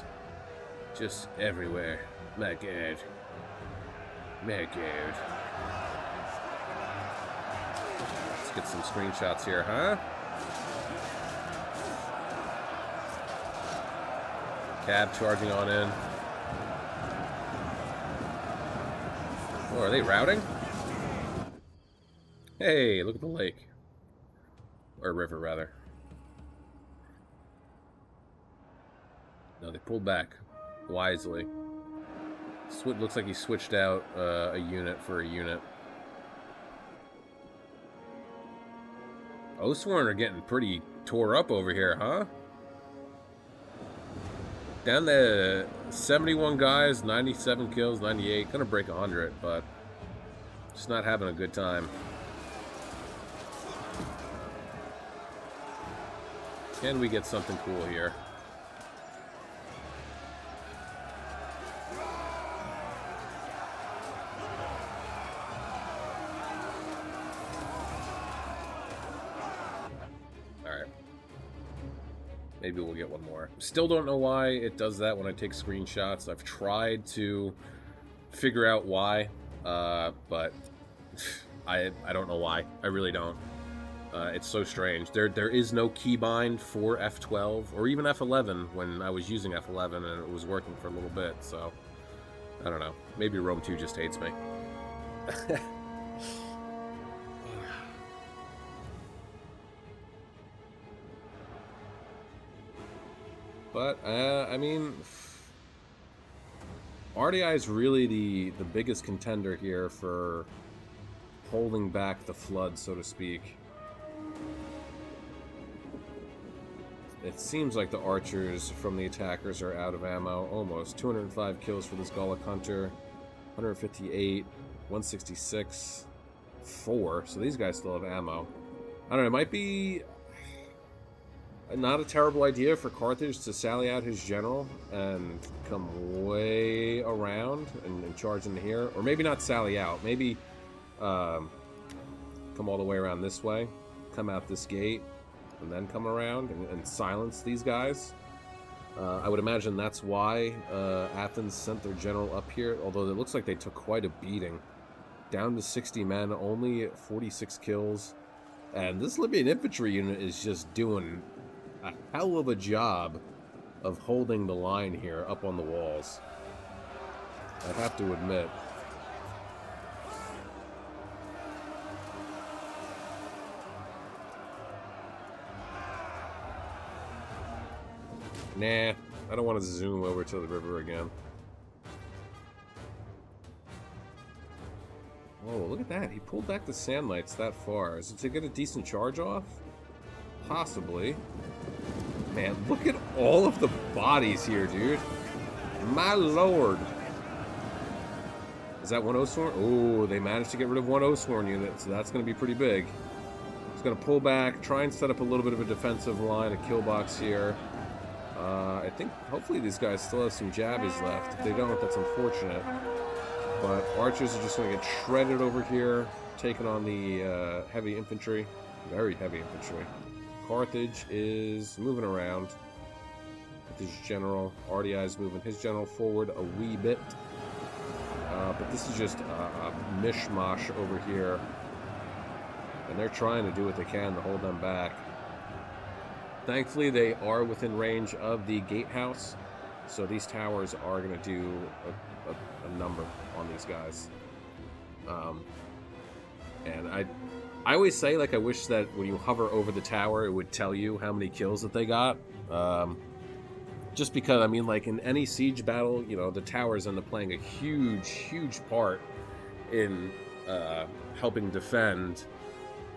Just everywhere. My god. My god. Let's get some screenshots here, huh? Cab charging on in. Oh, are they routing? Hey, look at the lake. Or river, rather. No, they pulled back wisely. Looks like he switched out a unit for a unit. Oathsworn are getting pretty tore up over here, huh? Down to 71 guys, 97 kills, 98. Gonna break 100, but just not having a good time. Can we get something cool here? Maybe we'll get one more. Still don't know why it does that when I take screenshots. I've tried to figure out why, but I don't know why. I really don't. It's so strange. There is no keybind for F12 or even F11 when I was using F11 and it was working for a little bit. So I don't know. Maybe Rome 2 just hates me. But, I mean, RDI is really the biggest contender here for holding back the flood, so to speak. It seems like the archers from the attackers are out of ammo, almost. 205 kills for this Gallic Hunter, 158, 166, 4. So these guys still have ammo. I don't know, it might be not a terrible idea for Carthage to sally out his general and come way around and charge into here. Or maybe not sally out. Maybe come all the way around this way. Come out this gate. And then come around and silence these guys. I would imagine that's why Athens sent their general up here. Although it looks like they took quite a beating. Down to 60 men. Only 46 kills. And this Libyan infantry unit is just doing a hell of a job of holding the line here up on the walls. I have to admit. Nah, I don't want to zoom over to the river again. Whoa, look at that. He pulled back the sand knights that far. Is it to get a decent charge off? Possibly. Man, look at all of the bodies here, dude. My lord. Is that one Oathsworn? Oh, they managed to get rid of one Oathsworn unit, so that's going to be pretty big. He's going to pull back, try and set up a little bit of a defensive line, a kill box here. I think hopefully these guys still have some jabbies left. If they don't, that's unfortunate. But archers are just going to get shredded over here, taking on the heavy infantry. Very heavy infantry. Carthage is moving around with his general. RDI is moving his general forward a wee bit. But this is just a mishmash over here. And they're trying to do what they can to hold them back. Thankfully, they are within range of the gatehouse. So these towers are going to do a number on these guys. And I always say, like, I wish that when you hover over the tower, it would tell you how many kills that they got. Just because, I mean, like, in any siege battle, you know, the towers end up playing a huge, huge part in helping defend,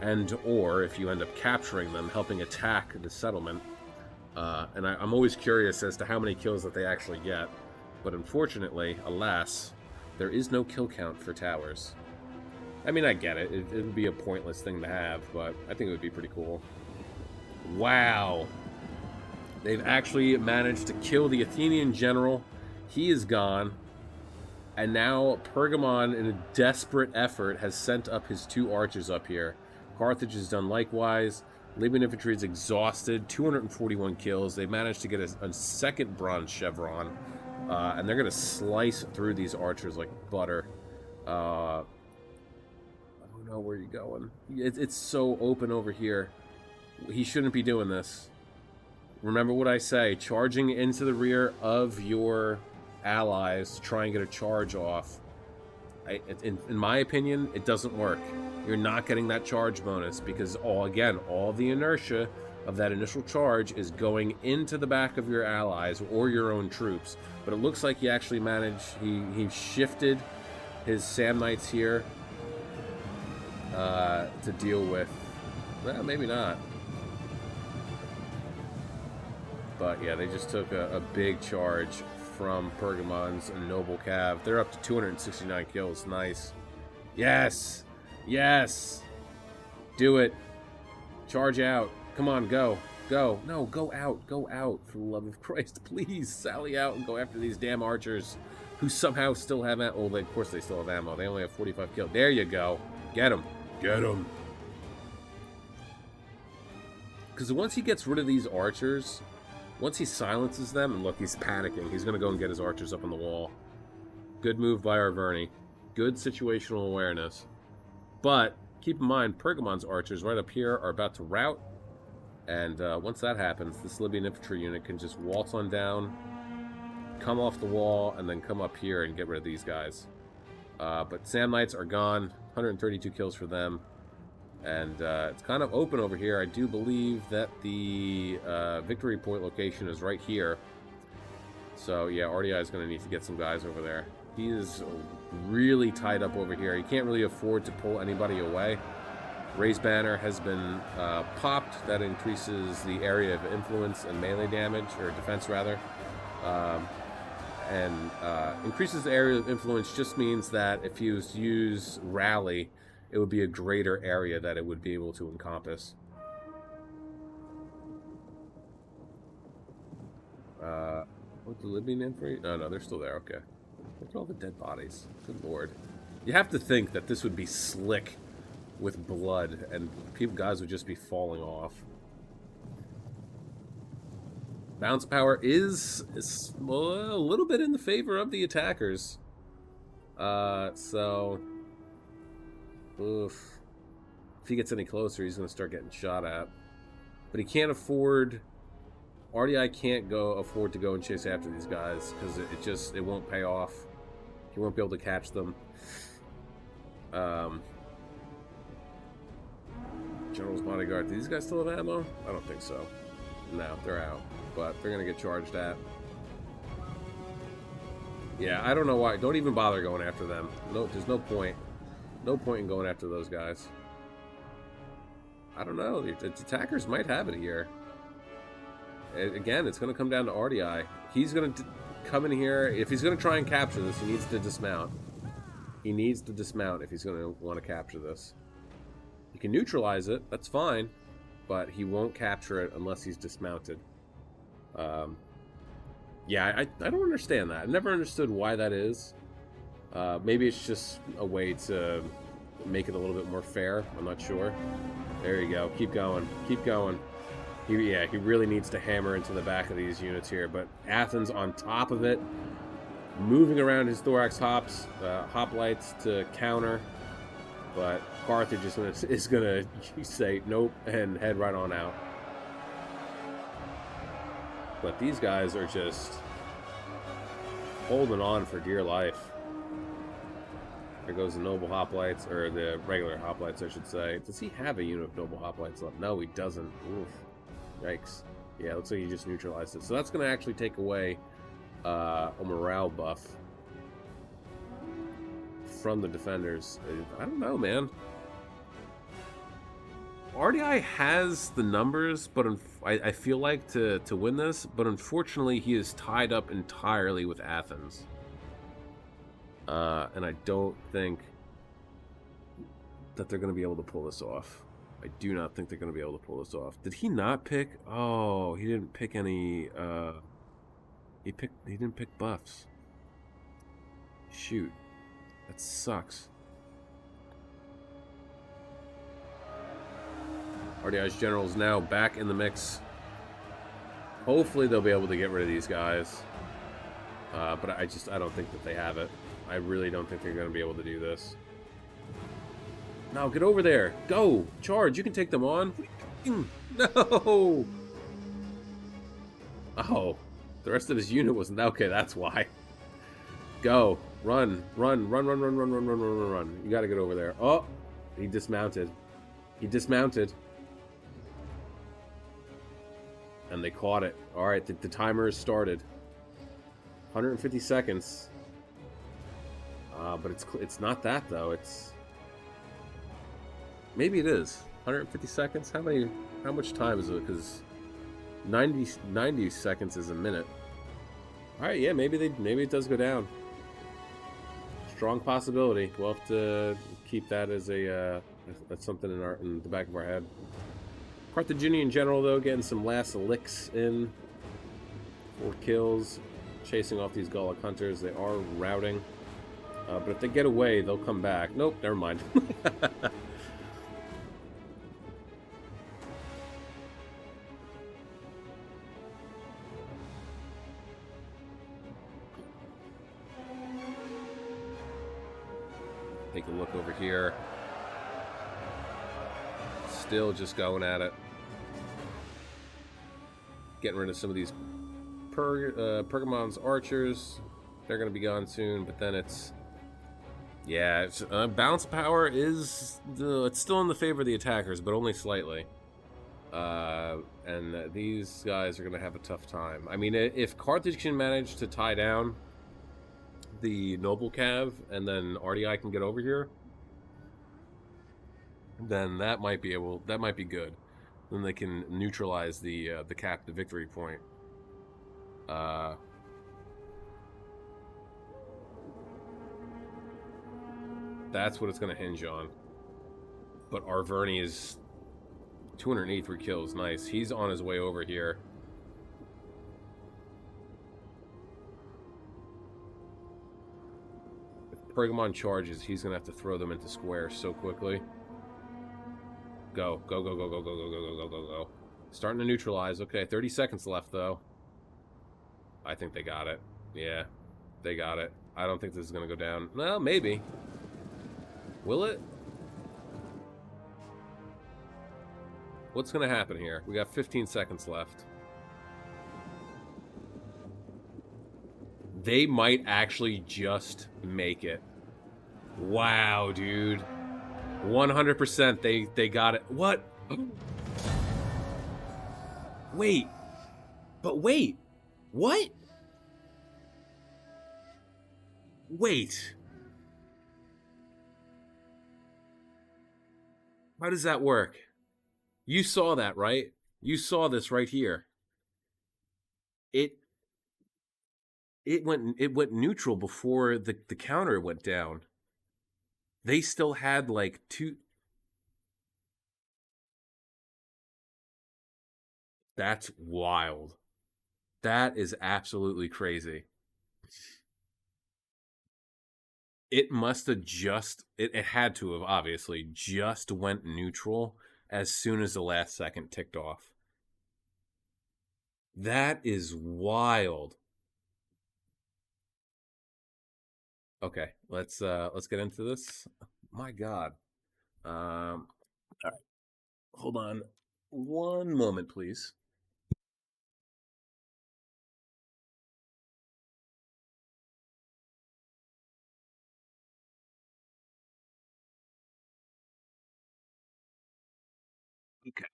and or, if you end up capturing them, helping attack the settlement. And I'm always curious as to how many kills that they actually get. But unfortunately, alas, there is no kill count for towers. I mean, I get it. It would be a pointless thing to have, but I think it would be pretty cool. Wow. They've actually managed to kill the Athenian general. He is gone. And now Pergamon, in a desperate effort, has sent up his 2 archers up here. Carthage has done likewise. Libyan infantry is exhausted. 241 kills. They managed to get a second bronze chevron. And they're going to slice through these archers like butter. I don't know where you're going. It's so open over here. He shouldn't be doing this. Remember what I say. Charging into the rear of your allies to try and get a charge off. In my opinion, it doesn't work. You're not getting that charge bonus because, all the inertia of that initial charge is going into the back of your allies or your own troops. But it looks like he actually managed. He shifted his Sam Knights here to deal with Well, maybe not. But yeah, they just took a big charge from Pergamon's Noble Cav. They're up to 269 kills. Nice. Yes! Yes! Do it. Charge out. Come on, go. Go. No, go out. Go out. For the love of Christ, please. Sally out and go after these damn archers who somehow still have ammo. Oh, of course they still have ammo. They only have 45 kills. There you go. Get them. Get them. Because once he gets rid of these archers, once he silences them, and look, he's panicking. He's going to go and get his archers up on the wall. Good move by Arverni. Good situational awareness. But keep in mind, Pergamon's archers right up here are about to rout. And once that happens, this Libyan infantry unit can just waltz on down, come off the wall, and then come up here and get rid of these guys. But Sam Knights are gone. 132 kills for them. And it's kind of open over here. I do believe that the victory point location is right here. So, yeah, RDI is going to need to get some guys over there. He is really tied up over here. He can't really afford to pull anybody away. Ray's banner has been popped. That increases the area of influence and melee damage, or defense rather. Increases the area of influence just means that if you use rally, it would be a greater area that it would be able to encompass. What's the Libyan infantry? No, they're still there. Okay. Look at all the dead bodies. Good lord. You have to think that this would be slick with blood, and guys would just be falling off. Bounce power is well, a little bit in the favor of the attackers. So... Oof. If he gets any closer, he's going to start getting shot at. But he can't afford... RDI can't afford to go and chase after these guys, because it won't pay off. He won't be able to catch them. General's bodyguard. Do these guys still have ammo? I don't think so. No, they're out. But they're going to get charged at. Yeah, I don't know why. Don't even bother going after them. No, there's no point. No point in going after those guys. I don't know. The attackers might have it here. Again, it's going to come down to RDI. He's going to come in here. If he's going to try and capture this, he needs to dismount. He needs to dismount if he's going to want to capture this. He can neutralize it. That's fine. But he won't capture it unless he's dismounted. Yeah, I don't understand that. I've never understood why that is. Maybe it's just a way to make it a little bit more fair. I'm not sure. There you go. Keep going. Keep going. He really needs to hammer into the back of these units here. But Athens on top of it, moving around his thorax hoplites to counter. But Carthage is gonna say nope and head right on out. But these guys are just holding on for dear life. There goes the noble hoplites, or the regular hoplites, I should say. Does he have a unit of noble hoplites left? No, he doesn't. Oof. Yikes. Yeah, looks like he just neutralized it. So that's going to actually take away a morale buff from the defenders. I don't know, man. RDI has the numbers, but I feel like to win this, but unfortunately he is tied up entirely with Athens. And I don't think that they're going to be able to pull this off. I do not think they're going to be able to pull this off. Did he not pick? Oh, he didn't pick any. He didn't pick buffs. Shoot, that sucks. RDI's general is now back in the mix. Hopefully they'll be able to get rid of these guys. But I don't think that they have it. I really don't think they're going to be able to do this. No, get over there. Go. Charge. You can take them on. No. Oh. The rest of his unit wasn't. Okay, that's why. Go. Run. Run. Run, run, run, run, run, run, run, run, run. You got to get over there. Oh. He dismounted. He dismounted. And they caught it. All right, the timer has started. 150 seconds. But it's not that, though. Maybe it is. 150 seconds? How much time is it? Because 90 seconds is a minute. All right, yeah, maybe it does go down. Strong possibility. We'll have to keep that as a that's something in the back of our head. Carthaginian general though, getting some last licks in. 4 kills, chasing off these Gallic hunters. They are routing, but if they get away, they'll come back. Nope, never mind. Take a look over here. Still just going at it. Getting rid of some of these Pergamon's archers. They're going to be gone soon, but then it's... Yeah, balance power is... it's still in the favor of the attackers, but only slightly. And these guys are going to have a tough time. I mean, if Carthage can manage to tie down the Noble Cav, and then RDI can get over here, then that might be good. Then they can neutralize the victory point. That's what it's going to hinge on. But Arverni is 283 kills. Nice. He's on his way over here. If Pergamon charges, he's going to have to throw them into square so quickly. Go. Go, go, go, go, go, go, go, go, go, go, go. Starting to neutralize. Okay, 30 seconds left, though. I think they got it. Yeah, they got it. I don't think this is going to go down. Well, maybe. Will it? What's going to happen here? We got 15 seconds left. They might actually just make it. Wow, dude. 100% they got it. What? Wait. But wait. What? Wait. How does that work? You saw that, right? You saw this right here. It went neutral before the counter went down. They still had like 2. That's wild. That is absolutely crazy. It must have just... It had to have, obviously, just went neutral as soon as the last second ticked off. That is wild. Okay, let's get into this. My God. All right. Hold on one moment, please. Okay.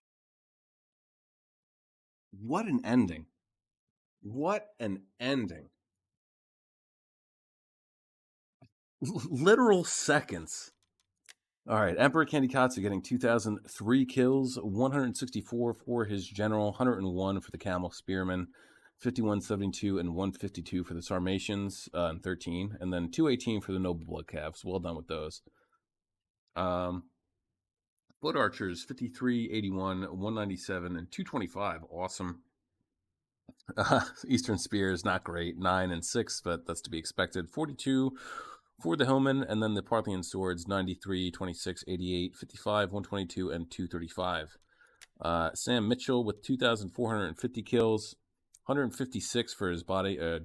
What an ending. What an ending. Literal seconds. All right, Emperor Kandikatsu getting 2,003 kills, 164 for his general, 101 for the Camel Spearman, 5172 and 152 for the Sarmatians, and 13, and then 218 for the Noble Blood Calves. Well done with those. Blood Archers, 53, 81, 197, and 225. Awesome. Eastern Spears, not great. 9 and 6, but that's to be expected. 42 for the Hillman, and then the Parthian Swords, 93, 26, 88, 55, 122, and 235. Sam Mitchell with 2,450 kills, 156 for his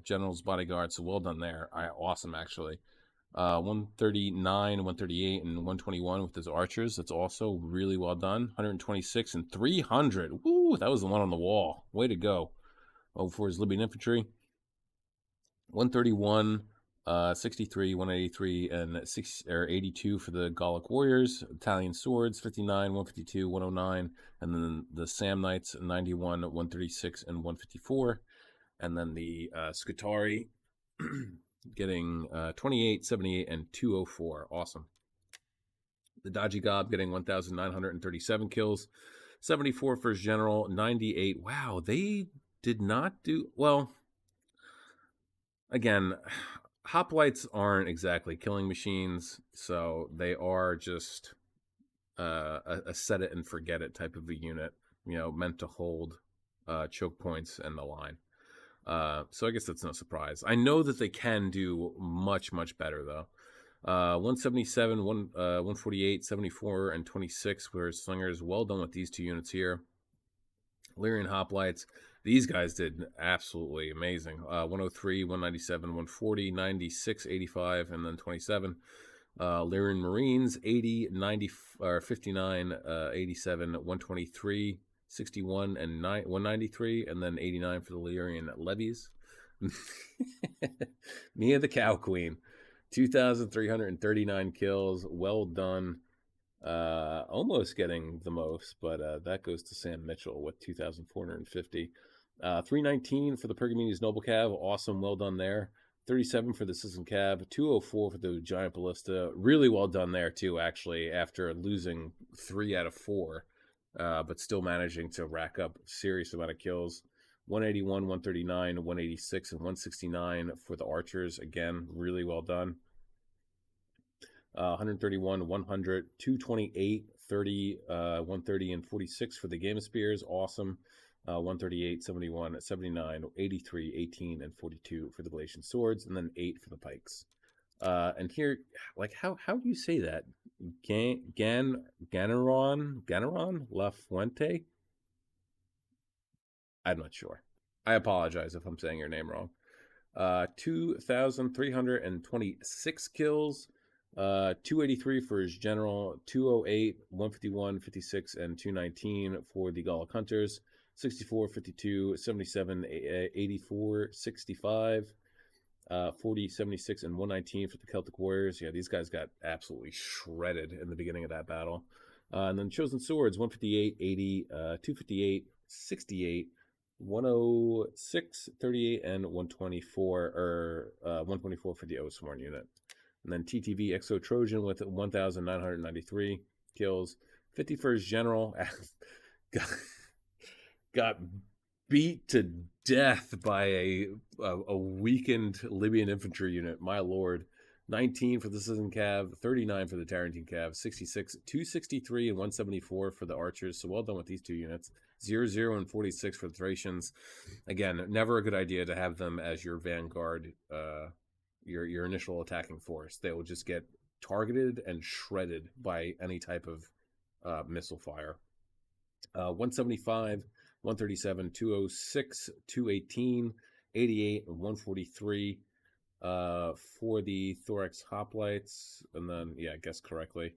general's bodyguard, so well done there. Awesome, actually. 139, 138, and 121 with his archers. That's also really well done. 126 and 300. Woo, that was the one on the wall. Way to go. Oh, for his Libyan infantry. 131, 63, 183, and 82 for the Gallic warriors. Italian swords, 59, 152, 109, and then the Sam Knights, 91, 136, and 154. And then the Scutari getting 28, 78, and 204. Awesome. The Dodgy Gob getting 1,937 kills. 74 for his general, 98. Wow, they did not do well. Again, hoplites aren't exactly killing machines, so they are just a set it and forget it type of a unit, meant to hold choke points and the line. So I guess that's no surprise. I know that they can do much, much better, though. 177, 148, 74, and 26 were slingers. Well done with these two units here. Lyrian Hoplites, these guys did absolutely amazing. 103, 197, 140, 96, 85, and then 27. Lyrian Marines, 80, 90, or 59, 87, 123, 61, and 193, and then 89 for the Lyrian Levies. Mia the Cow Queen, 2,339 kills. Well done. Almost getting the most, but that goes to Sam Mitchell with 2,450. 319 for the Pergamenes Noble Cav. Awesome. Well done there. 37 for the Citizen Cav. 204 for the Giant Ballista. Really well done there, too, actually, after losing 3 out of 4, but still managing to rack up a serious amount of kills. 181, 139, 186, and 169 for the Archers. Again, really well done. 131, 100, 228, 30, 130, and 46 for the Game of Spears. Awesome. 138, 71, 79, 83, 18, and 42 for the Galatian Swords, and then 8 for the Pikes. And here, like, how do you say that? Ganaron La Fuente? I'm not sure. I apologize if I'm saying your name wrong. 2,326 kills. 283 for his general, 208, 151, 56, and 219 for the Gallic Hunters, 64, 52, 77, 84, 65, 40, 76, and 119 for the Celtic Warriors. Yeah, these guys got absolutely shredded in the beginning of that battle. And then Chosen Swords, 158, 80, 258, 68, 106, 38, and 124, or 124 for the Oathsworn unit. And then TTV Exo Trojan with 1,993 kills. 51st General got beat to death by a weakened Libyan infantry unit. My lord. 19 for the Citizen Cav, 39 for the Tarantine Cav, 66, 263, and 174 for the Archers. So well done with these two units. 0, and 46 for the Thracians. Again, never a good idea to have them as your vanguard, your initial attacking force. They will just get targeted and shredded by any type of missile fire. 175, 137, 206, 218, 88, and 143 for the Thorax Hoplites, and then, yeah, I guess correctly.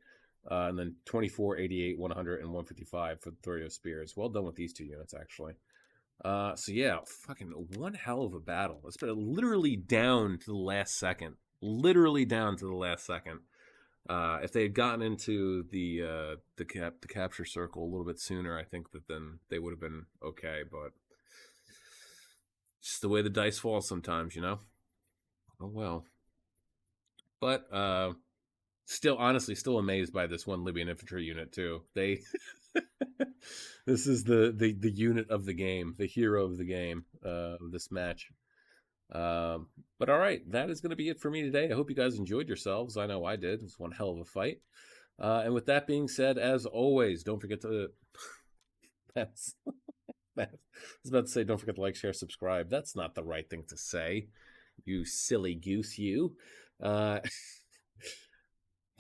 And then 24, 88, 100, and 155 for the Thorio Spears. Well done with these two units, actually. So yeah, fucking one hell of a battle. It's been literally down to the last second. Literally down to the last second. If they had gotten into the capture circle a little bit sooner, I think that then they would have been okay. But just the way the dice fall sometimes, Oh well. But still, honestly, still amazed by this one Libyan infantry unit too. They this is the unit of the game, the hero of the game, this match. But all right, that is going to be it for me today. I hope you guys enjoyed yourselves. I know I did. It was one hell of a fight. And with that being said, as always, don't forget to that's I was about to say don't forget to like, share, subscribe. That's not the right thing to say, you silly goose, you.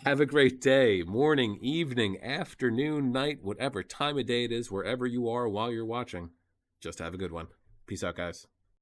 Have a great day, morning, evening, afternoon, night, whatever time of day it is, wherever you are while you're watching. Just have a good one. Peace out, guys.